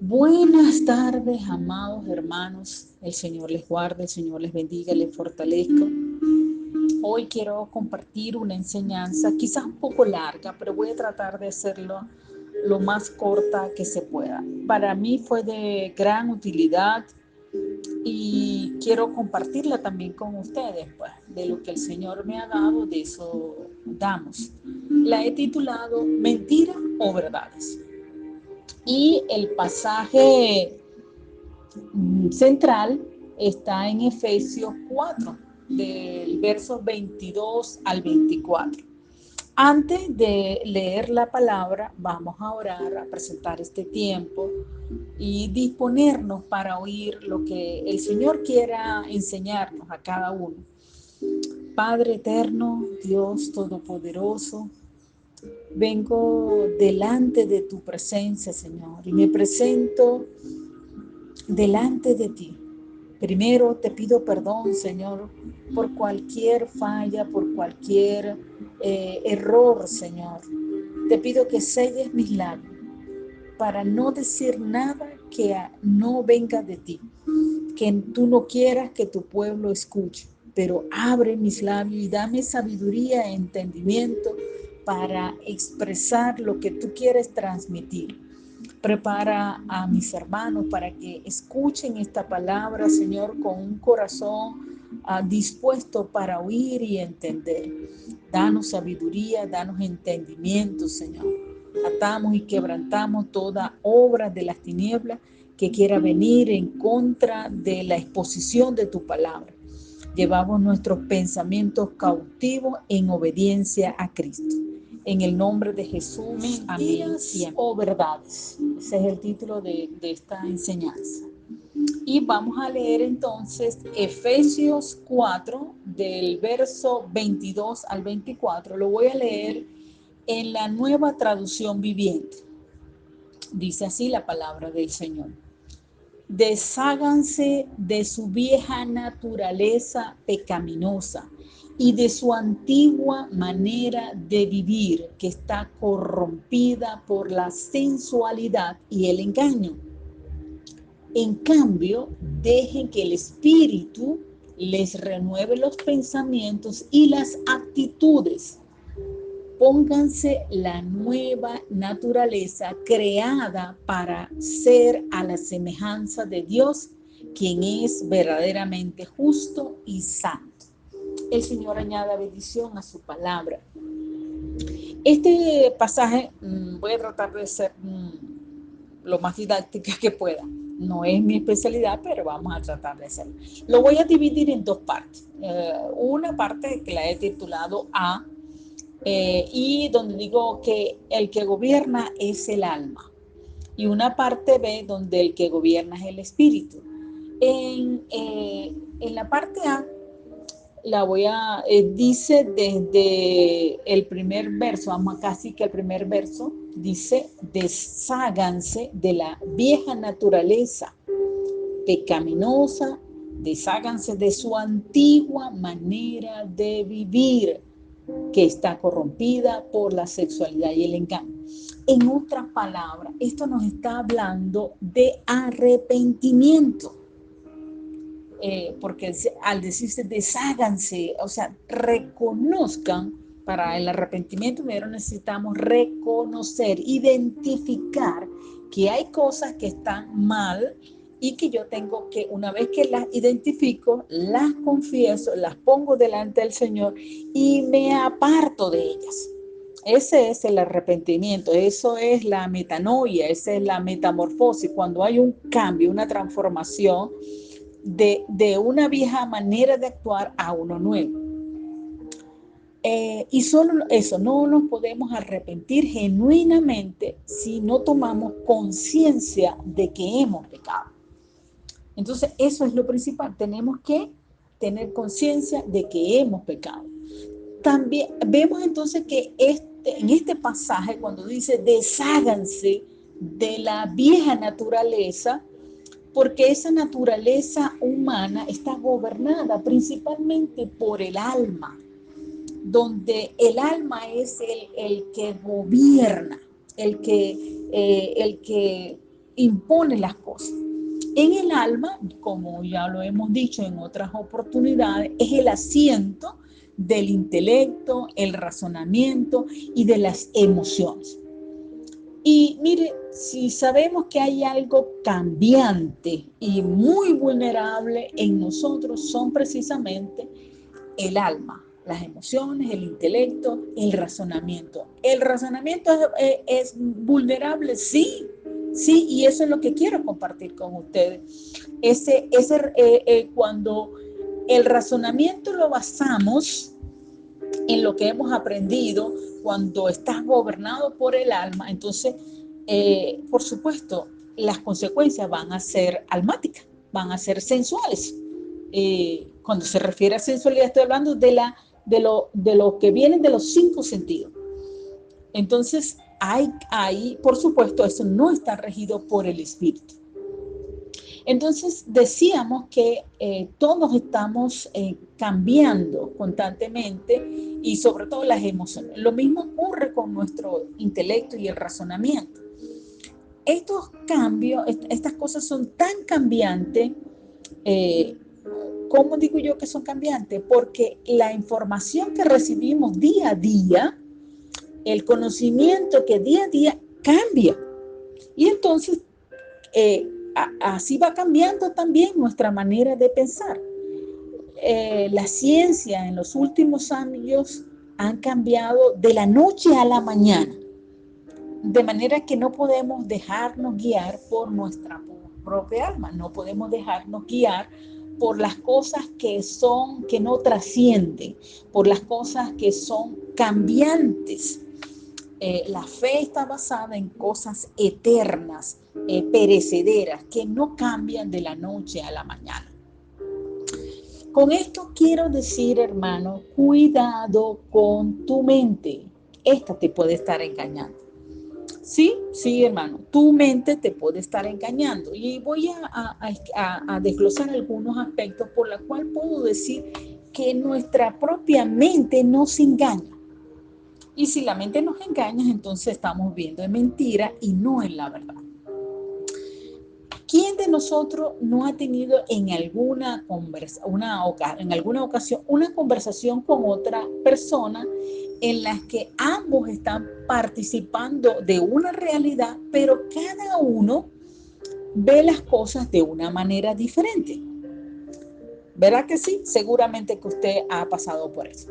Buenas tardes, amados hermanos. El Señor les guarde, el Señor les bendiga, les fortalezca. Hoy quiero compartir una enseñanza, quizás un poco larga, pero voy a tratar de hacerlo lo más corta que se pueda. Para mí fue de gran utilidad y quiero compartirla también con ustedes, pues, de lo que el Señor me ha dado, de eso damos. La he titulado ¿Mentira o verdades? Y el pasaje central está en Efesios 4, del verso 22 al 24. Antes de leer la palabra, vamos a orar, a presentar este tiempo y disponernos para oír lo que el Señor quiera enseñarnos a cada uno. Padre eterno, Dios todopoderoso, vengo delante de tu presencia, Señor, y me presento delante de ti. Primero te pido perdón, Señor, por cualquier falla, por cualquier error, Señor. Te pido que selles mis labios para no decir nada que no venga de ti, que tú no quieras que tu pueblo escuche, pero abre mis labios y dame sabiduría e entendimiento para expresar lo que tú quieres transmitir. Prepara a mis hermanos para que escuchen esta palabra, Señor, con un corazón dispuesto para oír y entender. Danos sabiduría, danos entendimiento, Señor. Atamos y quebrantamos toda obra de las tinieblas que quiera venir en contra de la exposición de tu palabra. Llevamos nuestros pensamientos cautivos en obediencia a Cristo. En el nombre de Jesús, amén. O verdades. Ese es el título de esta enseñanza. Y vamos a leer entonces Efesios 4, del verso 22 al 24. Lo voy a leer en la Nueva Traducción Viviente. Dice así la palabra del Señor. Desháganse de su vieja naturaleza pecaminosa y de su antigua manera de vivir que está corrompida por la sensualidad y el engaño. En cambio, dejen que el Espíritu les renueve los pensamientos y las actitudes. Pónganse la nueva naturaleza creada para ser a la semejanza de Dios, quien es verdaderamente justo y santo. El Señor añada bendición a su palabra. Este pasaje voy a tratar de ser lo más didáctica que pueda. No es mi especialidad, pero vamos a tratar de hacerlo. Lo voy a dividir en dos partes. Una parte que la he titulado A, y donde digo que el que gobierna es el alma. Y una parte B, donde el que gobierna es el espíritu. En la parte A, dice desde el primer verso, vamos casi que el primer verso, dice, desháganse de la vieja naturaleza pecaminosa, desháganse de su antigua manera de vivir, que está corrompida por la sexualidad y el engaño. En otras palabras, esto nos está hablando de arrepentimiento. Porque al decirse desháganse, o sea, reconozcan, para el arrepentimiento primero necesitamos reconocer, identificar que hay cosas que están mal y que yo tengo que, una vez que las identifico, las confieso, las pongo delante del Señor y me aparto de ellas. Ese es el arrepentimiento, eso es la metanoia, esa es la metamorfosis, cuando hay un cambio, una transformación de una vieja manera de actuar a uno nuevo. Y solo eso, no nos podemos arrepentir genuinamente si no tomamos conciencia de que hemos pecado. Entonces, eso es lo principal. Tenemos que tener conciencia de que hemos pecado. También vemos entonces que en este pasaje, cuando dice desháganse de la vieja naturaleza, porque esa naturaleza humana está gobernada principalmente por el alma, donde el alma es el que gobierna, el que impone las cosas. En el alma, como ya lo hemos dicho en otras oportunidades, es el asiento del intelecto, el razonamiento y de las emociones. Y mire, si sabemos que hay algo cambiante y muy vulnerable en nosotros, son precisamente el alma, las emociones, el intelecto, el razonamiento. ¿El razonamiento es vulnerable? Sí, sí, y eso es lo que quiero compartir con ustedes. Cuando el razonamiento lo basamos en lo que hemos aprendido, cuando estás gobernado por el alma, entonces, por supuesto, las consecuencias van a ser almáticas, van a ser sensuales. Cuando se refiere a sensualidad, estoy hablando de lo que viene de los 5 sentidos. Entonces, hay, por supuesto, eso no está regido por el espíritu. Entonces decíamos que todos estamos cambiando constantemente y sobre todo las emociones. Lo mismo ocurre con nuestro intelecto y el razonamiento. Estos cambios, estas cosas son tan cambiantes. ¿Cómo digo yo que son cambiantes? Porque la información que recibimos día a día, el conocimiento que día a día cambia. Y entonces así va cambiando también nuestra manera de pensar. La ciencia en los últimos años han cambiado de la noche a la mañana, de manera que no podemos dejarnos guiar por nuestra propia alma, no podemos dejarnos guiar por las cosas que no trascienden, por las cosas que son cambiantes. La fe está basada en cosas eternas, perecederas, que no cambian de la noche a la mañana. Con esto quiero decir, hermano, cuidado con tu mente. Esta te puede estar engañando. Sí, sí, hermano, tu mente te puede estar engañando. Y voy a desglosar algunos aspectos por los cuales puedo decir que nuestra propia mente nos engaña. Y si la mente nos engaña, entonces estamos viendo en mentira y no en la verdad. ¿Quién de nosotros no ha tenido en alguna ocasión una conversación con otra persona en la que ambos están participando de una realidad, pero cada uno ve las cosas de una manera diferente? ¿Verdad que sí? Seguramente que usted ha pasado por eso.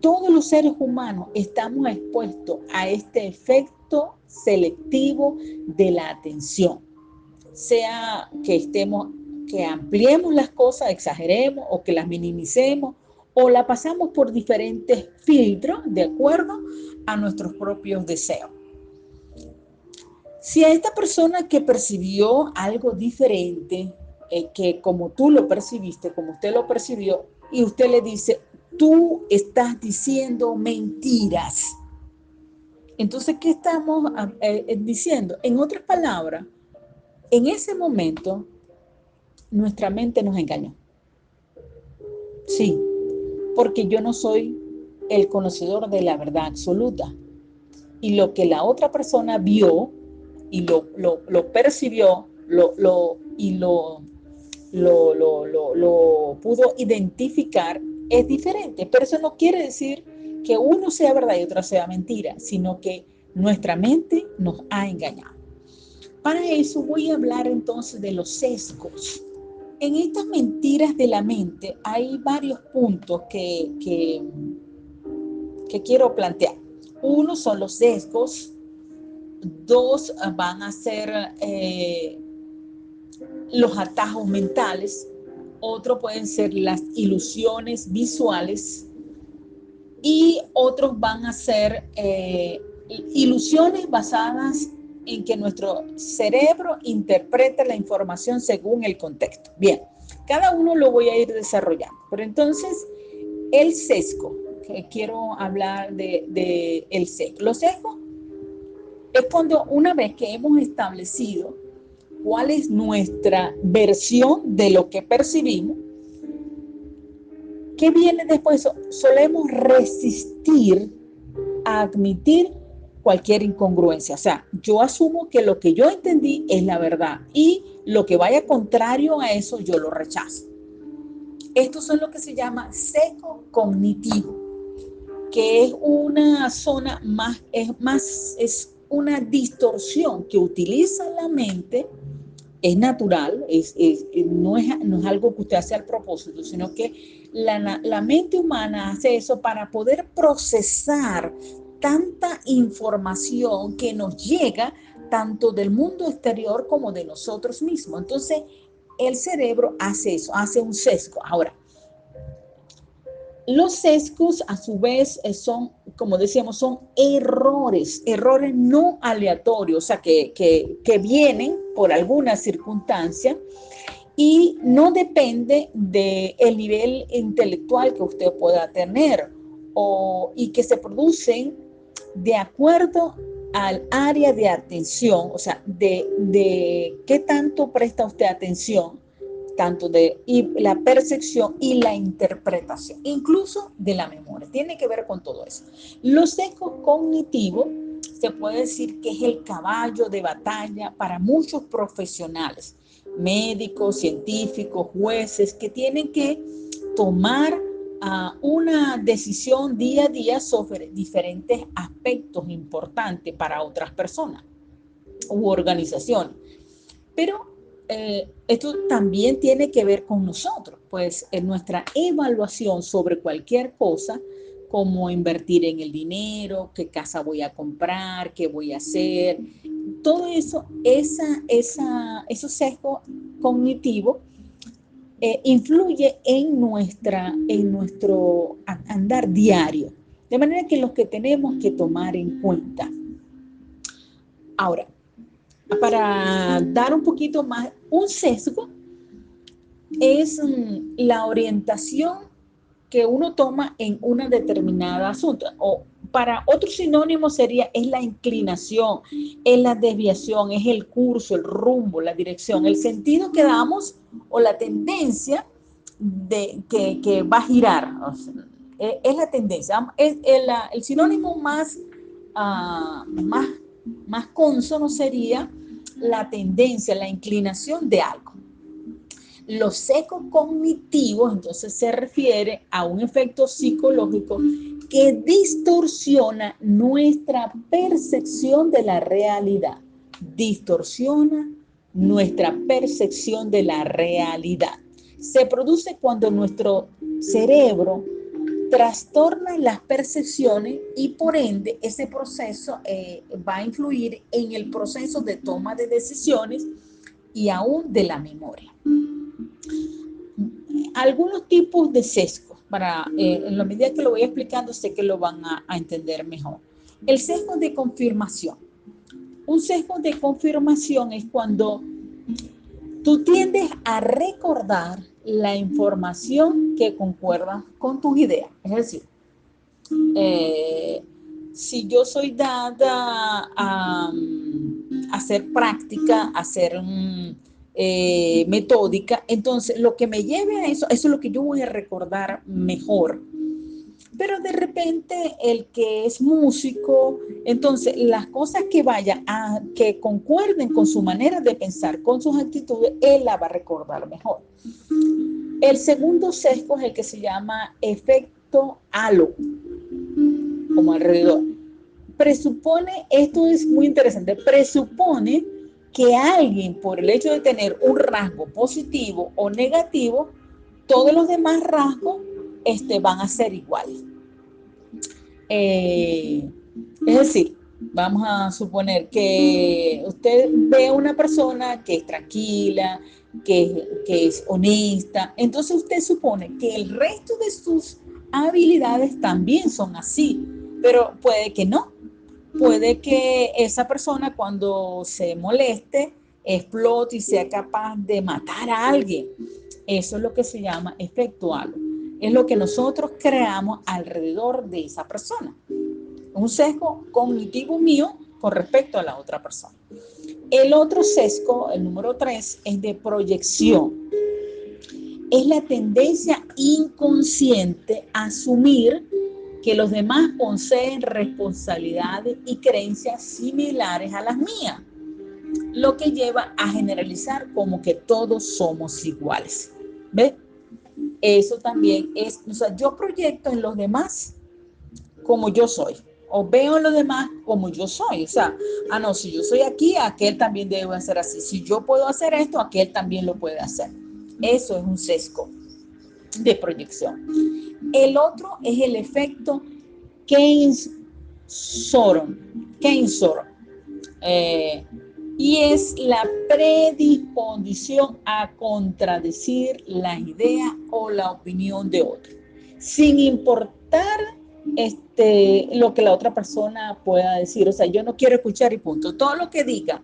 Todos los seres humanos estamos expuestos a este efecto selectivo de la atención. Sea que ampliemos las cosas, exageremos o que las minimicemos o la pasamos por diferentes filtros de acuerdo a nuestros propios deseos. Si a esta persona que percibió algo diferente, que como tú lo percibiste, como usted lo percibió, y usted le dice, tú estás diciendo mentiras. Entonces, ¿qué estamos diciendo? En otras palabras, en ese momento, nuestra mente nos engañó. Sí, porque yo no soy el conocedor de la verdad absoluta. Y lo que la otra persona vio y lo percibió y lo pudo identificar es diferente. Pero eso no quiere decir que uno sea verdad y otro sea mentira, sino que nuestra mente nos ha engañado. Para eso voy a hablar entonces de los sesgos. En estas mentiras de la mente hay varios puntos que quiero plantear. Uno son los sesgos, dos van a ser los atajos mentales, otro pueden ser las ilusiones visuales y otros van a ser ilusiones basadas en que nuestro cerebro interpreta la información según el contexto. Bien, cada uno lo voy a ir desarrollando, pero entonces el sesgo, que quiero hablar de el sesgo. Los sesgos es cuando una vez que hemos establecido cuál es nuestra versión de lo que percibimos, ¿qué viene después? Solemos resistir a admitir cualquier incongruencia. O sea, yo asumo que lo que yo entendí es la verdad y lo que vaya contrario a eso yo lo rechazo. Estos son lo que se llama sesgo cognitivo, que es una zona es una distorsión que utiliza la mente. Es natural, no es algo que usted hace al propósito, sino que la mente humana hace eso para poder procesar tanta información que nos llega tanto del mundo exterior como de nosotros mismos. Entonces, el cerebro hace eso, hace un sesgo. Ahora, los sesgos, a su vez, son, como decíamos, son errores no aleatorios, o sea, que vienen por alguna circunstancia y no depende del nivel intelectual que usted pueda tener y que se producen de acuerdo al área de atención, o sea, de qué tanto presta usted atención, tanto de la percepción y la interpretación, incluso de la memoria. Tiene que ver con todo eso. Los sesgos cognitivos se puede decir que es el caballo de batalla para muchos profesionales, médicos, científicos, jueces, que tienen que tomar una decisión día a día sobre diferentes aspectos importantes para otras personas u organizaciones. Pero esto también tiene que ver con nosotros, pues en nuestra evaluación sobre cualquier cosa, como invertir en el dinero, qué casa voy a comprar, qué voy a hacer, todo eso, esos sesgos cognitivos influye en nuestro andar diario, de manera que los que tenemos que tomar en cuenta. Ahora, para dar un poquito más, un sesgo es la orientación que uno toma en una determinada asunto. O para otro sinónimo sería, es la inclinación, es la desviación, es el curso, el rumbo, la dirección, el sentido que damos o la tendencia que va a girar. O sea, es la tendencia. Es el sinónimo más consono sería la tendencia, la inclinación de algo. Los sesgos cognitivos, entonces, se refiere a un efecto psicológico que distorsiona nuestra percepción de la realidad. Distorsiona nuestra percepción de la realidad. Se produce cuando nuestro cerebro trastorna las percepciones y por ende ese proceso va a influir en el proceso de toma de decisiones y aún de la memoria. Algunos tipos de sesgos, en la medida que lo voy explicando, sé que lo van a entender mejor. El sesgo de confirmación. Un sesgo de confirmación es cuando tú tiendes a recordar la información que concuerda con tus ideas. Es decir, si yo soy dada a hacer práctica, a hacer metódica, entonces lo que me lleve a eso es lo que yo voy a recordar mejor. Pero de repente el que es músico, entonces las cosas que concuerden con su manera de pensar, con sus actitudes, él la va a recordar mejor. El segundo sesgo es el que se llama efecto halo, como alrededor. Presupone, esto es muy interesante, presupone que alguien, por el hecho de tener un rasgo positivo o negativo, todos los demás rasgos van a ser iguales. Es decir, vamos a suponer que usted ve a una persona que es tranquila, que es honesta, entonces usted supone que el resto de sus habilidades también son así, pero puede que no. Puede que esa persona cuando se moleste explote y sea capaz de matar a alguien. Eso es lo que se llama efecto halo. Es lo que nosotros creamos alrededor de esa persona. Un sesgo cognitivo mío con respecto a la otra persona. El otro sesgo, el número 3, es de proyección. Es la tendencia inconsciente a asumir que los demás poseen responsabilidades y creencias similares a las mías, lo que lleva a generalizar como que todos somos iguales. ¿Ves? Eso también es, o sea, yo proyecto en los demás como yo soy, o veo en los demás como yo soy. O sea, no, si yo soy aquí, aquel también debe hacer así. Si yo puedo hacer esto, aquel también lo puede hacer. Eso es un sesgo de proyección. El otro es el efecto Keynes-Soron. Y es la predisposición a contradecir la idea o la opinión de otro, sin importar lo que la otra persona pueda decir. O sea, yo no quiero escuchar y punto. Todo lo que diga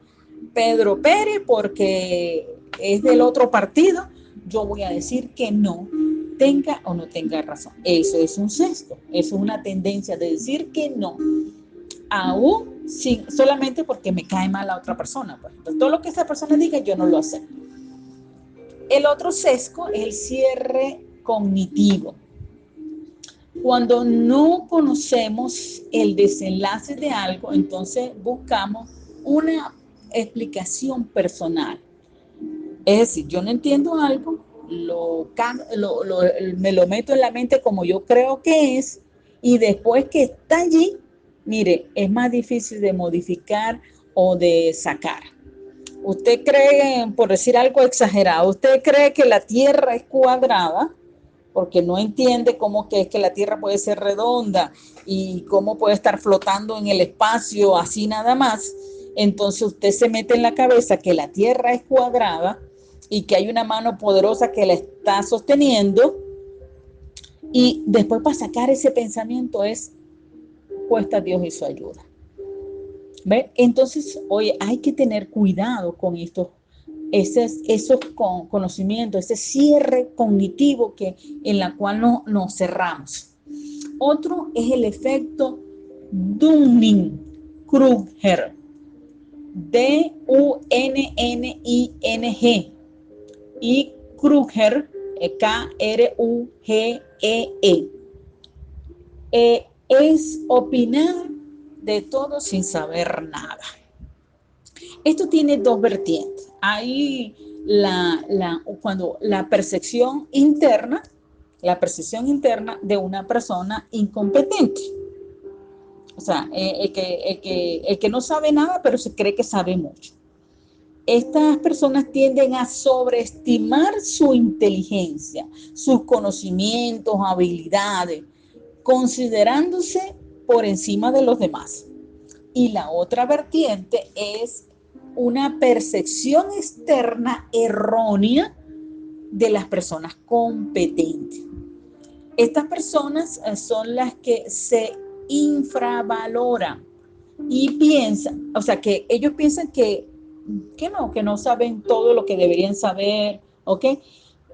Pedro Pérez porque es del otro partido, yo voy a decir que no, tenga o no tenga razón. Eso es un sesgo, eso es una tendencia de decir que no, aún solamente porque me cae mal la otra persona. Pues. Entonces, todo lo que esa persona diga, yo no lo acepto. El otro sesgo es el cierre cognitivo. Cuando no conocemos el desenlace de algo, entonces buscamos una explicación personal. Es decir, yo no entiendo algo, me lo meto en la mente como yo creo que es, y después que está allí, mire, es más difícil de modificar o de sacar. Usted cree, por decir algo exagerado, usted cree que la Tierra es cuadrada, porque no entiende cómo que es que la Tierra puede ser redonda y cómo puede estar flotando en el espacio así nada más. Entonces usted se mete en la cabeza que la Tierra es cuadrada y que hay una mano poderosa que la está sosteniendo, y después para sacar ese pensamiento cuesta Dios y su ayuda. ¿Ve? Entonces, oye, hay que tener cuidado con esos conocimientos, ese cierre cognitivo en la cual nos cerramos. Otro es el efecto Dunning-Kruger, D-U-N-N-I-N-G, y Kruger, K-R-U-G-E-E. Es opinar de todo sin saber nada. Esto tiene dos vertientes. Hay cuando la percepción interna de una persona incompetente. O sea, el que no sabe nada, pero se cree que sabe mucho. Estas personas tienden a sobreestimar su inteligencia, sus conocimientos, habilidades, considerándose por encima de los demás. Y la otra vertiente es una percepción externa errónea de las personas competentes. Estas personas son las que se infravaloran y piensan, o sea, que ellos piensan que no saben todo lo que deberían saber, ¿ok?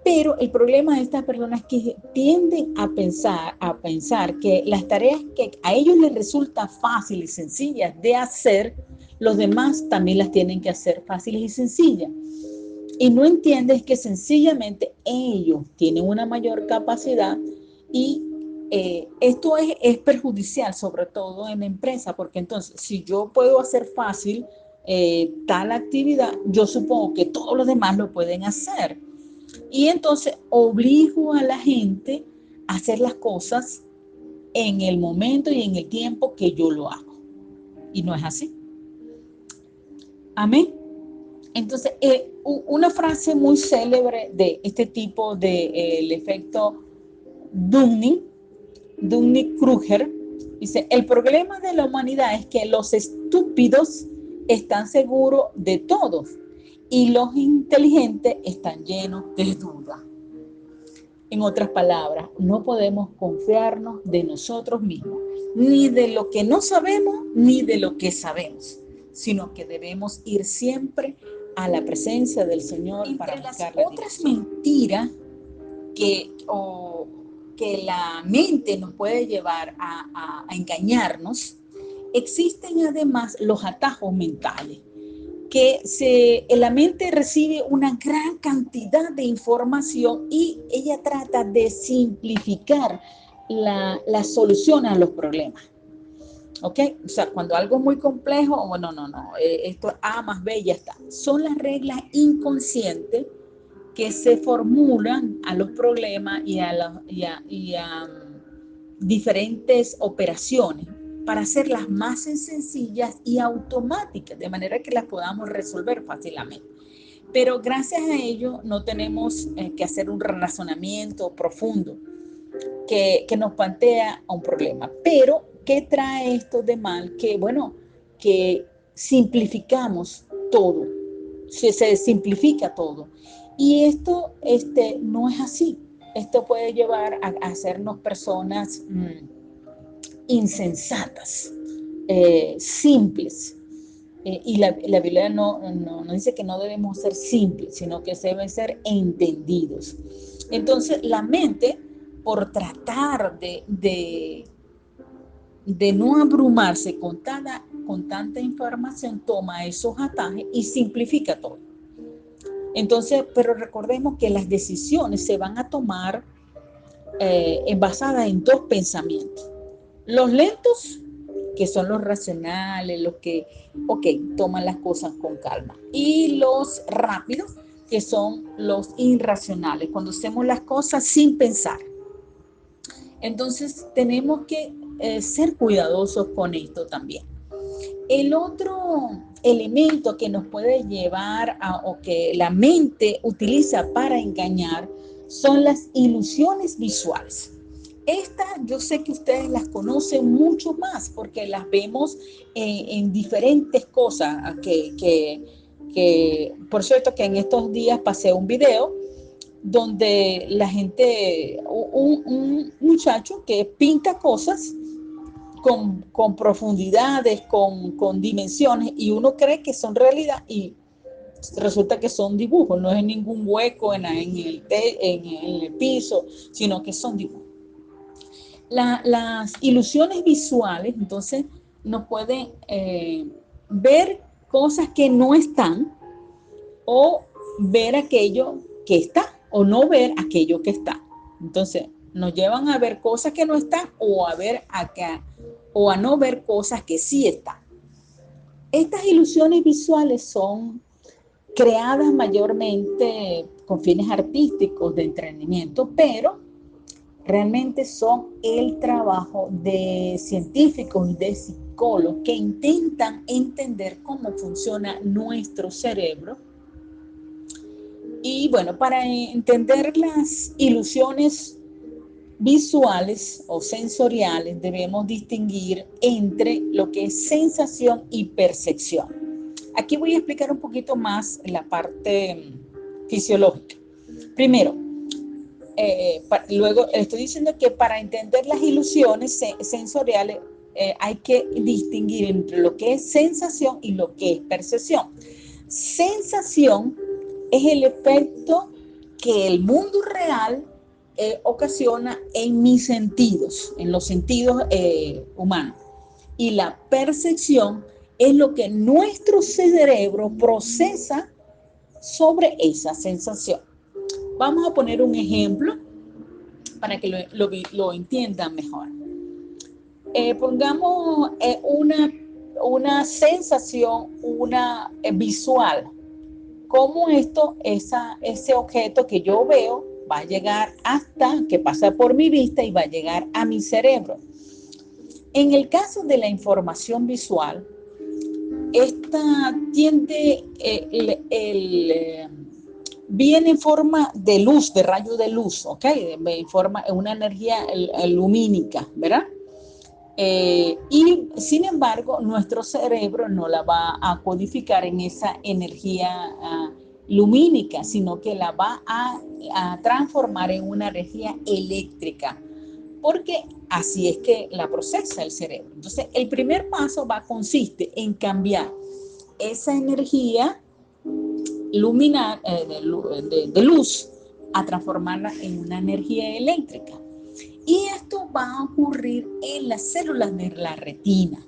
Pero el problema de estas personas es que tienden a pensar que las tareas que a ellos les resultan fáciles y sencillas de hacer, los demás también las tienen que hacer fáciles y sencillas. Y no entienden que sencillamente ellos tienen una mayor capacidad, y esto es perjudicial, sobre todo en la empresa, porque entonces si yo puedo hacer fácil tal actividad, yo supongo que todos los demás lo pueden hacer. Y entonces obligo a la gente a hacer las cosas en el momento y en el tiempo que yo lo hago. Y no es así. Amén. Entonces, una frase muy célebre de este tipo el efecto Dunning-Kruger, dice: el problema de la humanidad es que los estúpidos están seguros de todos y los inteligentes están llenos de dudas. En otras palabras, no podemos confiarnos de nosotros mismos, ni de lo que no sabemos, ni de lo que sabemos, sino que debemos ir siempre a la presencia del Señor. Entre para buscar las otras mentiras que la mente nos puede llevar a engañarnos, existen además los atajos mentales, que la mente recibe una gran cantidad de información y ella trata de simplificar la solución a los problemas. ¿Ok? O sea, cuando algo es muy complejo, bueno, no, esto es A más B y ya está. Son las reglas inconscientes que se formulan a los problemas y a diferentes operaciones para hacerlas más sencillas y automáticas, de manera que las podamos resolver fácilmente. Pero gracias a ello no tenemos que hacer un razonamiento profundo que nos plantea un problema. Pero, ¿qué trae esto de mal? Que, bueno, que simplificamos todo, se simplifica todo. Y esto no es así. Esto puede llevar a hacernos personas insensatas, simples. Y la Biblia no dice que no debemos ser simples, sino que deben ser entendidos. Entonces, la mente, por tratar de no abrumarse con tanta información, toma esos atajes y simplifica todo. Entonces, pero recordemos que las decisiones se van a tomar basadas en dos pensamientos. Los lentos, que son los racionales, los que, toman las cosas con calma. Y los rápidos, que son los irracionales, cuando hacemos las cosas sin pensar. Entonces, tenemos que ser cuidadosos con esto también. El otro elemento que nos puede llevar o que la mente utiliza para engañar son las ilusiones visuales. Estas yo sé que ustedes las conocen mucho más porque las vemos en diferentes cosas que por cierto que en estos días pasé un video donde la gente, un muchacho que pinta cosas con profundidades, con dimensiones, y uno cree que son realidad y resulta que son dibujos, no es ningún hueco en el piso, sino que son dibujos. Las ilusiones visuales, entonces, nos pueden ver cosas que no están o ver aquello que está o no ver aquello que está. Entonces, nos llevan a ver cosas que no están o a ver acá o a no ver cosas que sí están. Estas ilusiones visuales son creadas mayormente con fines artísticos de entretenimiento, pero realmente son el trabajo de científicos y de psicólogos que intentan entender cómo funciona nuestro cerebro. Y bueno, para entender las ilusiones visuales o sensoriales debemos distinguir entre lo que es sensación y percepción. Aquí voy a explicar un poquito más la parte fisiológica. Primero, luego estoy diciendo que para entender las ilusiones sensoriales hay que distinguir entre lo que es sensación y lo que es percepción. Sensación es el efecto que el mundo real ocasiona en mis sentidos, en los sentidos humanos. Y la percepción es lo que nuestro cerebro procesa sobre esa sensación. Vamos a poner un ejemplo para que lo entiendan mejor. Pongamos una sensación, una visual. Cómo ese objeto que yo veo va a llegar hasta que pasa por mi vista y va a llegar a mi cerebro. En el caso de la información visual, esta viene en forma de luz, de rayo de luz, ¿ok? En forma, una energía lumínica, ¿verdad? Y sin embargo, nuestro cerebro no la va a codificar en esa energía lumínica, sino que la va a transformar en una energía eléctrica, porque así es que la procesa el cerebro. Entonces, el primer paso consiste en cambiar esa energía luminar, de luz a transformarla en una energía eléctrica. Y esto va a ocurrir en las células de la retina.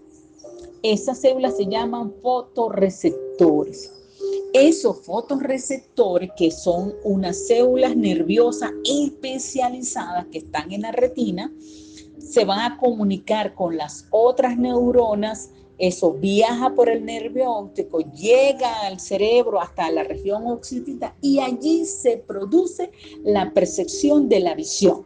Esas células se llaman fotorreceptores. Esos fotorreceptores, que son unas células nerviosas especializadas que están en la retina, se van a comunicar con las otras neuronas, eso viaja por el nervio óptico, llega al cerebro hasta la región occipital y allí se produce la percepción de la visión.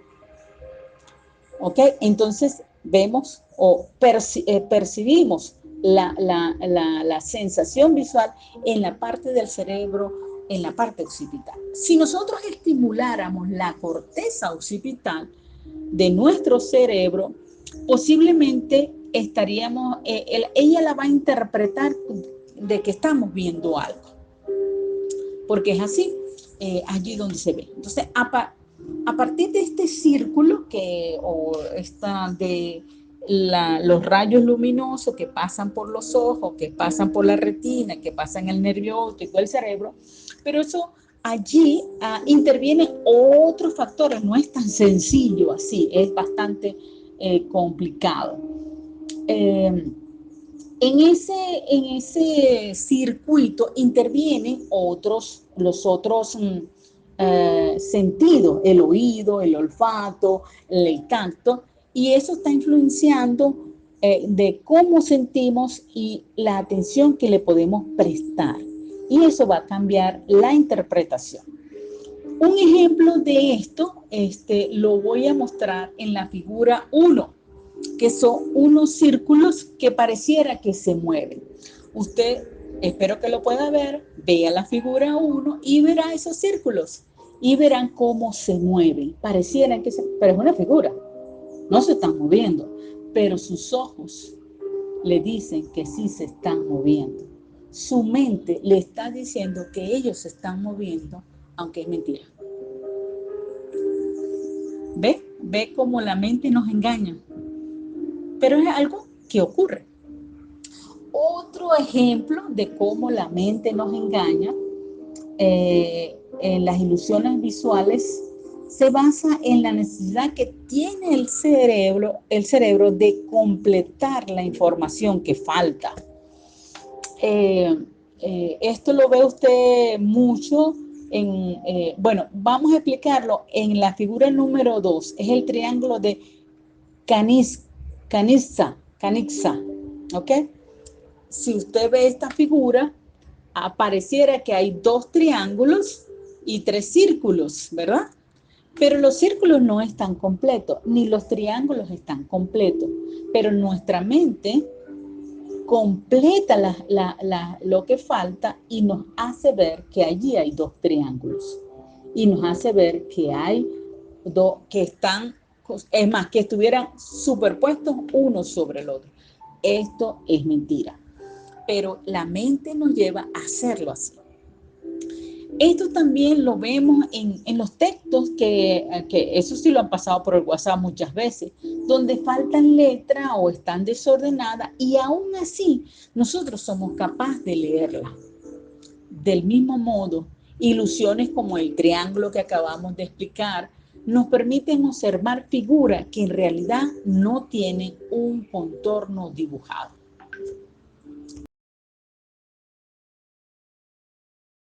¿Ok? Entonces vemos o percibimos la sensación visual en la parte del cerebro, en la parte occipital. Si nosotros estimuláramos la corteza occipital de nuestro cerebro, posiblemente estaríamos, ella la va a interpretar de que estamos viendo algo, porque es así, allí donde se ve. Entonces, a partir de este círculo de los rayos luminosos que pasan por los ojos, que pasan por la retina, que pasan en el nervio óptico del cerebro, pero eso allí intervienen otros factores, no es tan sencillo así, es bastante complicado. En ese circuito intervienen los otros sentidos, el oído, el olfato, el tacto, y eso está influenciando de cómo sentimos y la atención que le podemos prestar. Y eso va a cambiar la interpretación. Un ejemplo de esto lo voy a mostrar en la figura 1, que son unos círculos que pareciera que se mueven. Usted, espero que lo pueda ver, vea la figura 1 y verá esos círculos y verán cómo se mueven. Pareciera que pero es una figura, no se están moviendo, pero sus ojos le dicen que sí se están moviendo. Su mente le está diciendo que ellos se están moviendo, aunque es mentira. ¿Ve cómo la mente nos engaña? Pero es algo que ocurre. Otro ejemplo de cómo la mente nos engaña en las ilusiones visuales se basa en la necesidad que tiene el cerebro de completar la información que falta. Esto lo ve usted mucho bueno, vamos a explicarlo en la figura número 2, es el triángulo de Canixa, ¿ok? Si usted ve esta figura, pareciera que hay 2 triángulos y 3 círculos, ¿verdad? Pero los círculos no están completos, ni los triángulos están completos, pero nuestra mente completa lo que falta y nos hace ver que allí hay 2 triángulos y nos hace ver que hay 2 que están, es más, que estuvieran superpuestos uno sobre el otro. Esto es mentira, pero la mente nos lleva a hacerlo así. Esto también lo vemos en los textos que eso sí lo han pasado por el WhatsApp muchas veces, donde faltan letras o están desordenadas y aún así nosotros somos capaces de leerla. Del mismo modo, ilusiones como el triángulo que acabamos de explicar nos permiten observar figuras que en realidad no tienen un contorno dibujado.